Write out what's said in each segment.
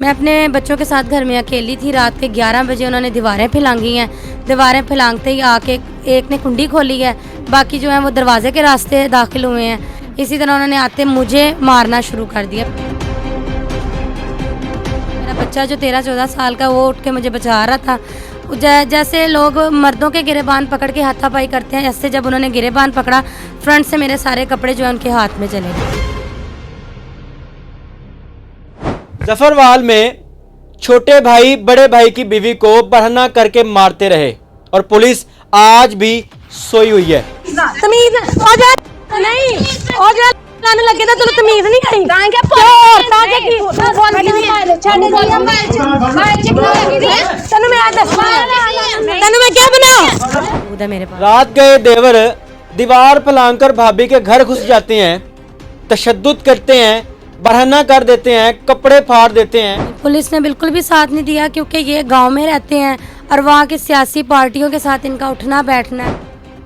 मैं अपने बच्चों के साथ घर में अकेली थी। रात के 11 बजे उन्होंने दीवारें फैलांगी हैं। दीवारें फैलांगते ही आके एक ने कुंडी खोली है, बाकी जो है वो दरवाजे के रास्ते दाखिल हुए हैं। इसी तरह उन्होंने आते मुझे मारना शुरू कर दिया। मेरा बच्चा जो 13-14 साल का, वो उठ के मुझे बचा रहा था। जैसे लोग मर्दों के गिरेबान पकड़ के हाथापाई करते हैं, ऐसे जब उन्होंने गिरेबान पकड़ा, फ्रंट से मेरे सारे कपड़े जो है उनके हाथ में चले गए। जफरवाल में छोटे भाई बड़े भाई की बीवी को बरहना करके मारते रहे और पुलिस आज भी सोई हुई है। तमीज नहीं लाने लगे तो तुम तमीज नहीं करी मैं क्या बनाऊं? मेरे पास रात गए देवर दीवार फैलाकर भाभी के घर घुस जाते हैं, तशद्दुद करते हैं, बरहना कर देते हैं, कपड़े फाड़ देते हैं। पुलिस ने बिल्कुल भी साथ नहीं दिया, क्योंकि ये गांव में रहते हैं और वहाँ की सियासी पार्टियों के साथ इनका उठना बैठना है।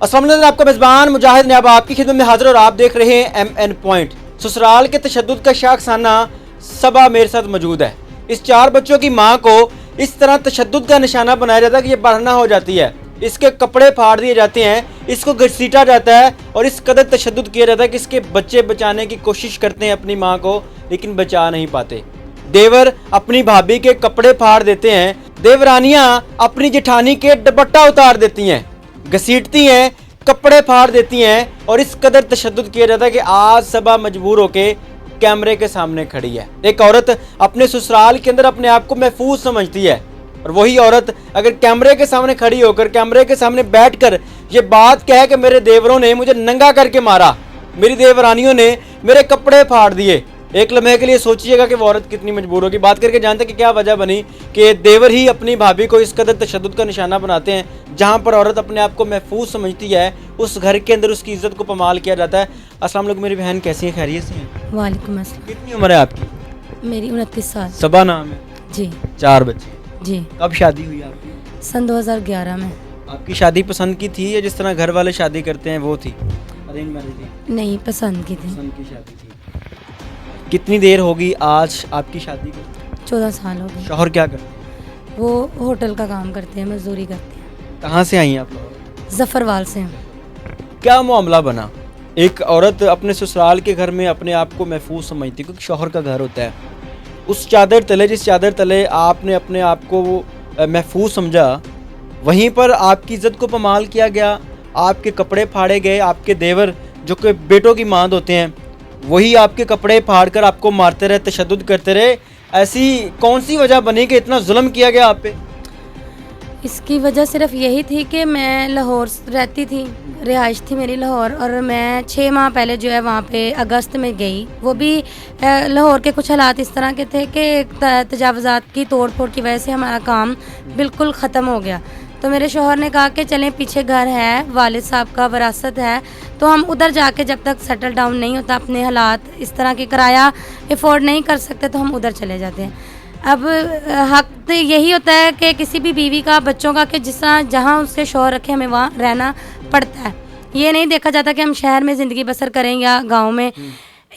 अस्सलाम वालेकुम, आपका मेज़बान मुजाहिद नयाब आपकी खिदमत में हाजिर और आप देख रहे हैं MN पॉइंट। ससुराल के तशद्दुद का शाखसाना सबा मेरे साथ मौजूद है। इस 4 बच्चों की माँ को इस तरह तशद्दुद का निशाना बनाया जाता है कि ये बरहना हो जाती है, इसके कपड़े फाड़ दिए जाते हैं, इसको घसीटा जाता है और इस कदर तशद्दुद किया जाता है कि इसके बच्चे बचाने की कोशिश करते हैं अपनी माँ को, लेकिन बचा नहीं पाते। देवर अपनी भाभी के कपड़े फाड़ देते हैं, देवरानियाँ अपनी जेठानी के दुपट्टा उतार देती हैं, घसीटती हैं, कपड़े फाड़ देती हैं और इस कदर तशद्दुद किया जाता है कि आज सबा मजबूर होके कैमरे के सामने खड़ी है। एक औरत अपने ससुराल के अंदर अपने आप को महफूज समझती है और वही औरत अगर कैमरे के सामने खड़ी होकर, कैमरे के सामने बैठकर ये बात कहे कि मेरे देवरों ने मुझे नंगा करके मारा, मेरी देवरानियों ने मेरे कपड़े फाड़ दिए, एक लम्हे के लिए सोचिएगा कि वो औरत कितनी मजबूर होगी। बात करके जानते कि क्या वजह बनी कि देवर ही अपनी भाभी को इस कदर तशद्दुद का निशाना बनाते हैं। जहां पर औरत अपने आप को महफूज समझती है, उस घर के अंदर उसकी इज्जत को पमाल किया जाता है। अस्सलाम वालेकुम मेरी बहन, कैसी है? खैरियत से हैं? वालेकुम अस्सलाम। कितनी उम्र है आपकी? मेरी 29 साल। सबा नाम है जी 4 बच्चे। जी। कब शादी हुई आपकी? सन 2011 में। आपकी शादी पसंद की थी या जिस तरह घर वाले शादी करते हैं वो थी? अरेंज मैरिज थी? नहीं, पसंद की थी। पसंद की शादी थी। कितनी देर होगी आज आपकी शादी को? 14 साल हो गए। शौहर क्या करते हैं? वो होटल का काम करते हैं, मजदूरी करते हैं। कहाँ से आई हैं आप लोग? जफरवाल से। क्या मामला बना? एक औरत अपने ससुराल के घर में अपने आप को महफूज समझती है क्योंकि शौहर का घर होता है। उस चादर तले, जिस चादर तले आपने अपने आप को महफूज समझा, वहीं पर आपकी इज्जत को पमाल किया गया, आपके कपड़े फाड़े गए। आपके देवर जो कि बेटों की मांद होते हैं, वही आपके कपड़े फाड़ कर आपको मारते रहे, तशद्दुद करते रहे। ऐसी कौन सी वजह बनी कि इतना जुल्म किया गया आप पे? इसकी वजह सिर्फ यही थी कि मैं लाहौर रहती थी, रिहाइश थी मेरी लाहौर, और मैं 6 माह पहले जो है वहाँ पे अगस्त में गई। वो भी लाहौर के कुछ हालात इस तरह के थे कि तजावज़ात की तोड़ फोड़ की वजह से हमारा काम बिल्कुल ख़त्म हो गया। तो मेरे शौहर ने कहा कि चलें, पीछे घर है, वालिद साहब का विरासत है, तो हम उधर जाके जब तक सेटल डाउन नहीं होता, अपने हालात इस तरह के किराया अफोर्ड नहीं कर सकते, तो हम उधर चले जाते हैं। अब हक तो यही होता है कि किसी भी बीवी का, बच्चों का, कि जिस तरह जहाँ उसके शौहर रखे हमें वहाँ रहना पड़ता है। ये नहीं देखा जाता कि हम शहर में ज़िंदगी बसर करें या गाँव में।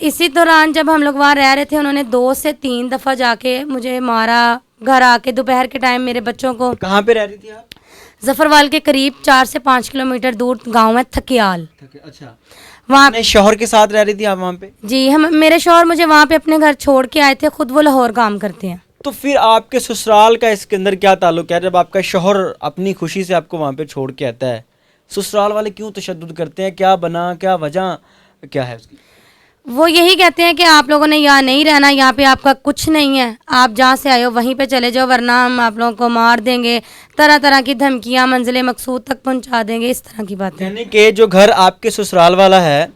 इसी दौरान जब हम लोग वहाँ रह रहे थे, उन्होंने 2 से 3 दफ़ा जाके मुझे मारा। घर आके दोपहर के टाइम मेरे बच्चों को। कहाँ पे रह रही थी आप? जफरवाल के करीब 4 से 5 किलोमीटर दूर गांव है थकियाल। अच्छा, वहाँ अपने शौहर के साथ रह रही थी आप वहाँ पे? जी, हम मेरे शौहर मुझे वहाँ पे अपने घर छोड़ के आए थे, खुद वो लाहौर काम करते हैं। तो फिर आपके ससुराल का इसके अंदर क्या ताल्लुक है? जब आपका शौहर अपनी खुशी से आपको वहाँ पे छोड़ के आता है, ससुराल वाले क्यों तशद्दुद करते हैं? क्या बना, क्या वजह क्या है उसकी? वो यही कहते हैं कि आप लोगों ने यहाँ नहीं रहना, यहाँ पे आपका कुछ नहीं है, आप जहाँ से आए हो वहीं पे चले जाओ, वरना हम आप लोगों को मार देंगे। तरह तरह की धमकियाँ, मंजिले मकसूद तक पहुँचा देंगे, इस तरह की बातें। यानी कि जो घर आपके ससुराल वाला है,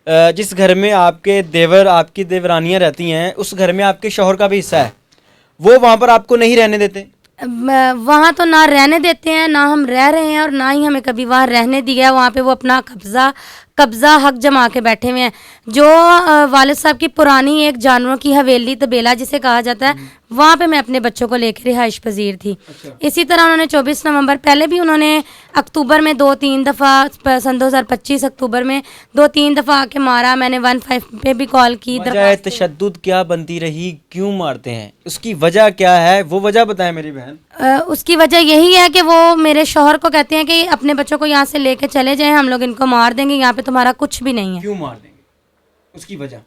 जिस घर में आपके देवर, आपकी देवरानियाँ रहती हैं, उस घर में आपके शौहर का भी हिस्सा है, वो वहाँ पर आपको नहीं रहने देते? वहाँ तो ना रहने देते हैं, ना हम रह रहे हैं और ना ही हमें कभी वहाँ रहने दिया है। वहाँ पे वो अपना कब्जा कब्जा हक जमा के बैठे हुए हैं। जो वालिद साहब की पुरानी एक जानवरों की हवेली तबेला जिसे कहा जाता है, वहाँ पे मैं अपने बच्चों को लेकर रिहाइश पजीर थी। इसी तरह उन्होंने 24 नवंबर पहले भी उन्होंने अक्टूबर में 2-3 दफ़ा सन 2025 अक्टूबर में 2-3 दफ़ा आके मारा। मैंने 15 पे भी कॉल की। वजह तशद्दुद क्या बनती रही, क्यों मारते हैं, उसकी वजह क्या है, वो वजह बताएं मेरी बहन। उसकी वजह यही है कि वो मेरे शौहर को कहते हैं कि अपने बच्चों को यहाँ से लेके चले जाएं, हम लोग इनको मार देंगे, यहाँ पे तुम्हारा कुछ भी नहीं है। क्यों मार देंगे, उसकी वजह?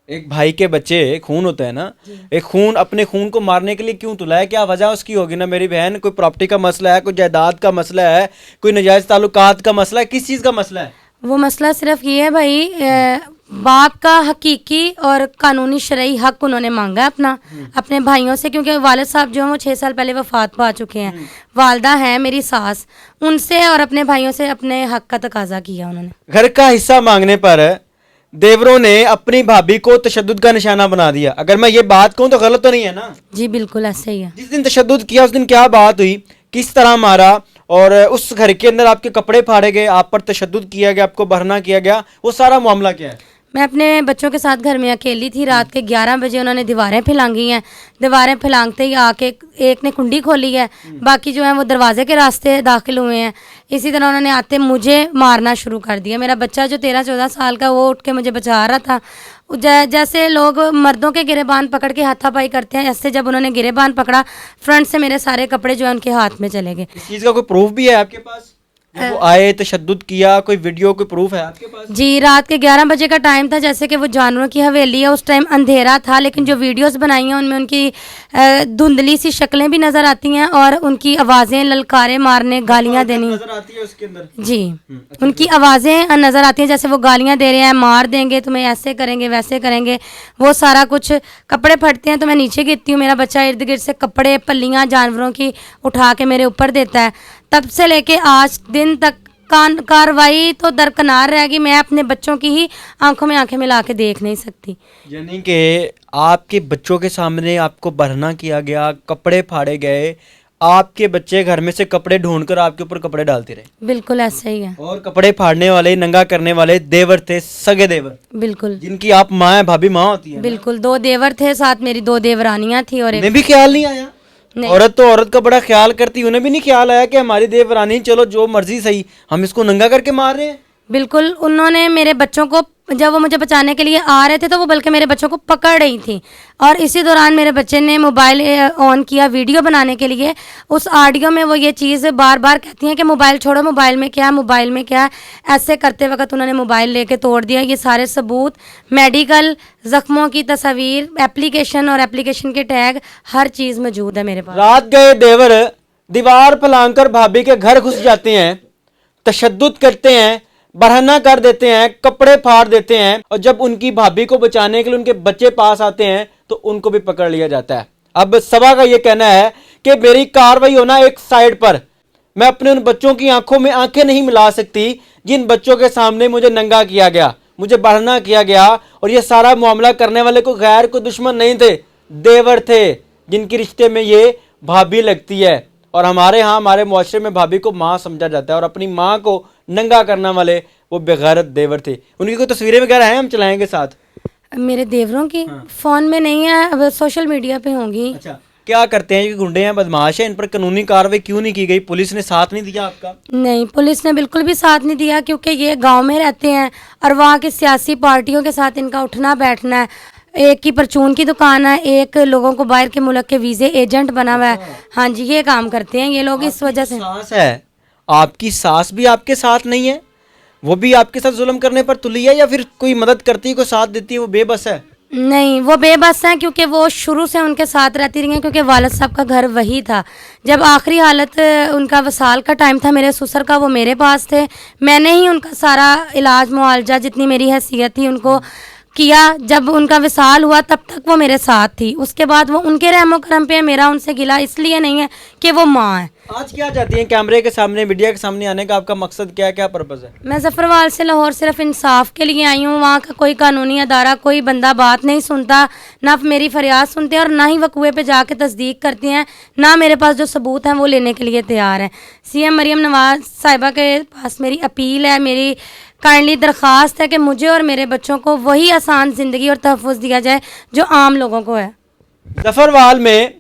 एक भाई के बच्चे खून होता है ना, एक खून अपने खून को मारने के लिए क्यों तुला है, क्या वजह उसकी होगी ना मेरी बहन? कोई प्रॉपर्टी का मसला है, कोई जायदाद का मसला है, कोई नाजायज ताल्लुकात का मसला है, किस चीज़ का मसला है? वो मसला सिर्फ ये है भाई, बाप का हकीकी और कानूनी शरई हक उन्होंने मांगा अपना अपने भाइयों से, क्योंकि वालिद साहब जो हैं वो 6 साल पहले वफात पा चुके हैं। वालदा है मेरी सास, उनसे और अपने भाइयों से अपने हक का तकाजा किया उन्होंने। घर का हिस्सा मांगने पर देवरों ने अपनी भाभी को तशद्दुद का निशाना बना दिया। अगर मैं ये बात कहूँ तो गलत तो नहीं है ना? जी बिल्कुल ऐसे ही है। जिस दिन तशद्दुद किया उस दिन क्या बात हुई, किस तरह मारा, और उस घर के अंदर आपके कपड़े फाड़े गए, आप पर तशद्दुद किया गया, आपको बरहना किया गया, वो सारा मामला क्या है? मैं अपने बच्चों के साथ घर में अकेली थी। रात के 11 बजे उन्होंने दीवारें फैलांगी हैं। दीवारें फैलांगते ही आके एक ने कुंडी खोली है, बाकी जो है वो दरवाजे के रास्ते दाखिल हुए हैं। इसी तरह उन्होंने आते मुझे मारना शुरू कर दिया। मेरा बच्चा जो 13-14 साल का, वो उठ के मुझे बचा रहा था। जैसे लोग मर्दों के गिरेबान पकड़ के हाथापाई करते हैं, ऐसे जब उन्होंने गिरेबान पकड़ा, फ्रंट से मेरे सारे कपड़े जो है उनके हाथ में चले गए। इस चीज़ का कोई प्रूफ भी है आपके पास? जब वो आए तशद्दुद किया, कोई वीडियो, कोई प्रूफ है आपके पास? जी, रात के 11 बजे का टाइम था। जैसे कि वो जानवरों की हवेली है, उस टाइम अंधेरा था, लेकिन जो वीडियोस बनाई हैं उनमें उनकी धुंधली सी शक्लें भी नज़र आती हैं और उनकी आवाज़ें, ललकारे मारने, गालियां देनी नजर आती है उसके अंदर। जी, उनकी आवाज़ें नज़र आती हैं, जैसे वो गालियां दे रहे हैं, मार देंगे तुम्हें, ऐसे करेंगे, वैसे करेंगे, वो सारा कुछ। कपड़े फटते हैं तो मैं नीचे गिरती हूँ, मेरा बच्चा इर्द गिर्द से कपड़े, पल्लियाँ जानवरों की उठा के मेरे ऊपर देता है। तब से लेके आज दिन तक कार्रवाई तो दरकिनार रहेगी। मैं अपने बच्चों की ही आंखों में आंखें मिला के देख नहीं सकती। यानी कि आपके बच्चों के सामने आपको बरहना किया गया, कपड़े फाड़े गए, आपके बच्चे घर में से कपड़े ढूंढकर आपके ऊपर कपड़े डालते रहे? बिल्कुल ऐसा ही है। और कपड़े फाड़ने वाले, नंगा करने वाले देवर थे, सगे देवर, बिल्कुल, जिनकी आप माँ है, भाभी माँ होती है। बिल्कुल 2 देवर थे, साथ मेरी 2 देवरानियां थी और उन्हें भी ख्याल नहीं आया? औरत तो औरत का बड़ा ख्याल करती, उन्हें भी नहीं ख्याल आया कि हमारी देवरानी, चलो जो मर्जी सही, हम इसको नंगा करके मार रहे हैं? बिल्कुल, उन्होंने मेरे बच्चों को, जब वो मुझे बचाने के लिए आ रहे थे तो वो बल्कि मेरे बच्चों को पकड़ रही थी, और इसी दौरान मेरे बच्चे ने मोबाइल ऑन किया वीडियो बनाने के लिए। उस ऑडियो में वो ये चीज़ बार बार कहती हैं कि मोबाइल छोड़ो, मोबाइल में क्या है, मोबाइल में क्या है। ऐसे करते वक्त उन्होंने मोबाइल लेके तोड़ दिया। ये सारे सबूत, मेडिकल, ज़ख्मों की तस्वीर, एप्लीकेशन और एप्लीकेशन के टैग, हर चीज़ मौजूद है मेरे पास। रात गए देवर दीवार फैलाकर भाभी के घर घुस जाते हैं, तशद्दुद करते हैं, बरहना कर देते हैं, कपड़े फाड़ देते हैं, और जब उनकी भाभी को बचाने के लिए उनके बच्चे पास आते हैं तो उनको भी पकड़ लिया जाता है। अब सबा का ये कहना है कि मेरी कार्रवाई होना एक साइड पर, मैं अपने उन बच्चों की आंखों में आंखें नहीं मिला सकती जिन बच्चों के सामने मुझे नंगा किया गया, मुझे बरहना किया गया, और ये सारा मामला करने वाले को गैर को दुश्मन नहीं थे, देवर थे, जिनके रिश्ते में ये भाभी लगती है। और हमारे यहाँ, हमारे मुआशरे में भाभी को माँ समझा जाता है, और अपनी माँ को नंगा करने वाले वो बेगैरत देवर थे। उनकी कोई तस्वीरें वगैरह हैं, हम चलाएंगे साथ? मेरे देवरों की फोन में नहीं है, अब सोशल मीडिया पे होंगी। अच्छा, क्या करते हैं? ये गुंडे हैं, बदमाश हैं, इन पर कानूनी कार्रवाई क्यों नहीं की गई? पुलिस ने साथ नहीं दिया आपका? नहीं, पुलिस ने बिल्कुल भी साथ नहीं दिया, क्योंकि ये गांव में रहते हैं और वहाँ की सियासी पार्टियों के साथ इनका उठना बैठना है। एक की परचून की दुकान है, एक लोगों को बाहर के मुल्क के वीज़े एजेंट बना हुआ है। हाँ जी, ये काम करते हैं ये लोग। इस वजह से सास है, आपकी सास भी आपके साथ नहीं है? वो भी आपके साथ जुल्म करने पर तुली है, या फिर कोई मदद करती है, कोई साथ देती है, वो बेबस है? नहीं, वो बेबस हैं, क्योंकि वो शुरू से उनके साथ रहती रही हैं, क्योंकि वालिद साहब का घर वही था। जब आखिरी हालत उनका वसाल का टाइम था मेरे ससुर का, वो मेरे पास थे। मैंने ही उनका सारा इलाज मुआलजा, जितनी मेरी हैसियत थी, उनको किया। जब उनका विसाल हुआ तब तक वो मेरे साथ थी। उसके बाद वो उनके रहमो करम पे है, मेरा उनसे गिला इसलिए नहीं है कि वो माँ है। आज क्या चाहती हैं? कैमरे के सामने, मीडिया के सामने आने का आपका मकसद क्या है, क्या पर्पस है? मैं जफरवाल से लाहौर सिर्फ इंसाफ के लिए आई हूँ। वहाँ का कोई कानूनी अदारा, कोई बंदा बात नहीं सुनता, ना मेरी फरियाद सुनते हैं और ना ही वकूए पे जाके तस्दीक करते हैं, ना मेरे पास जो सबूत हैं वो लेने के लिए तैयार है। CM मरियम नवाज साहिबा के पास मेरी अपील है, मेरी काइंडली दरख्वास्त है कि मुझे और मेरे बच्चों को वही आसान ज़िंदगी और तहफ़्फ़ुज़ दिया जाए जो आम लोगों को है। जफरवाल में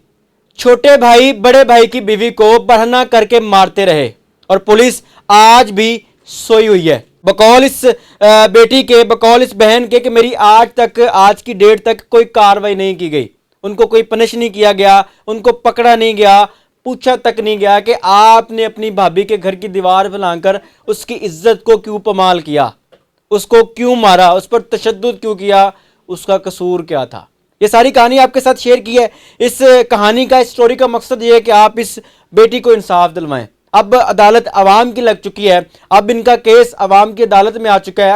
छोटे भाई बड़े भाई की बीवी को बढ़ना करके मारते रहे और पुलिस आज भी सोई हुई है। बकौल इस बेटी के, बकौल इस बहन के कि मेरी आज की डेट तक कोई कार्रवाई नहीं की गई, उनको कोई पनिश नहीं किया गया, उनको पकड़ा नहीं गया, पूछा तक नहीं गया कि आपने अपनी भाभी के घर की दीवार बनाकर उसकी इज्जत को क्यों पमाल किया, उसको क्यों मारा, उस पर तशद्दुद क्यों किया, उसका कसूर क्या था। ये सारी कहानी आपके साथ शेयर की है। इस कहानी का, इस स्टोरी का मकसद ये है कि आप इस बेटी को इंसाफ दिलवाएं। अब अदालत आवाम की लग चुकी है, अब इनका केस आवाम की अदालत में आ चुका है।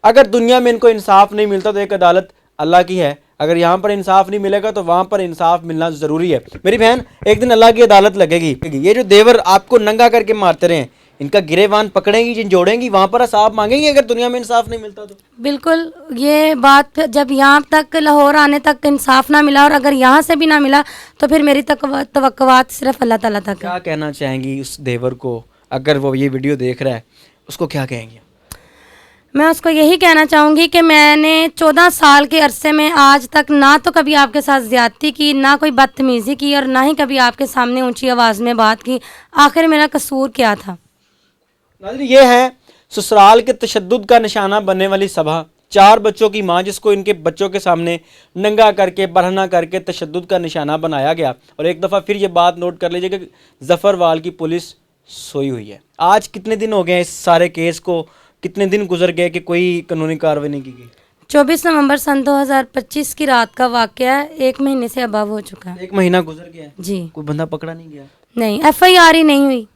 अगर दुनिया में इनको इंसाफ नहीं मिलता तो एक अदालत अल्लाह की है, अगर यहाँ पर इंसाफ नहीं मिलेगा तो वहाँ पर इंसाफ मिलना ज़रूरी है। मेरी बहन, एक दिन अल्लाह की अदालत लगेगी। ये जो देवर आपको नंगा करके मारते रहे, इनका गिरेबान पकड़ेंगी, झंझोड़ेंगी, वहाँ पर हिसाब मांगेंगी अगर दुनिया में इंसाफ नहीं मिलता तो। बिल्कुल, ये बात जब यहाँ तक लाहौर आने तक इंसाफ ना मिला और अगर यहाँ से भी ना मिला तो फिर मेरी तवक्कुआत सिर्फ अल्लाह ताला तक है। क्या कहना चाहेंगी उस देवर को, अगर वो ये वीडियो देख रहा है, उसको क्या कहेंगी? मैं उसको यही कहना चाहूँगी कि मैंने 14 साल के अरसे में आज तक ना तो कभी आपके साथ ज़्यादती की, ना कोई बदतमीज़ी की और ना ही कभी आपके सामने ऊंची आवाज़ में बात की। आखिर मेरा कसूर क्या था? नाज़रीन, ये है ससुराल के तशद्दुद का निशाना बनने वाली सभा। 4 बच्चों की माँ जिसको इनके बच्चों के सामने नंगा करके, बरहना करके तशद्दुद का निशाना बनाया गया। और एक दफ़ा फिर ये बात नोट कर लीजिए कि जफरवाल की पुलिस सोई हुई है। आज कितने दिन हो गए इस सारे केस को, कितने दिन गुजर गए कि कोई कानूनी कार्रवाई नहीं की गई? 24 नवंबर सन 2025 की रात का वाक़या है, 1 महीने से अबव हो चुका है। 1 महीना गुजर गया है, जी। कोई बंदा पकड़ा नहीं गया? नहीं, FIR ही नहीं हुई।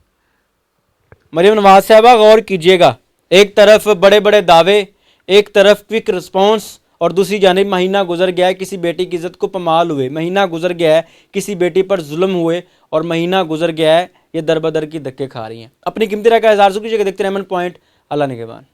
मरियम नवाज साहबा, गौर कीजिएगा, एक तरफ बड़े बड़े दावे, एक तरफ क्विक रिस्पॉन्स और दूसरी जानिब महीना गुजर गया है किसी बेटी की इज्जत को पमाल हुए, महीना गुजर गया है किसी बेटी पर जुल्म हुए और महीना गुजर गया है ये दर बदर की धक्के खा रही हैं। अपनी कीमती राय का इज़हार कीजिएगा। देखते रहें एमएन पॉइंट। अल्लाह निगहबान।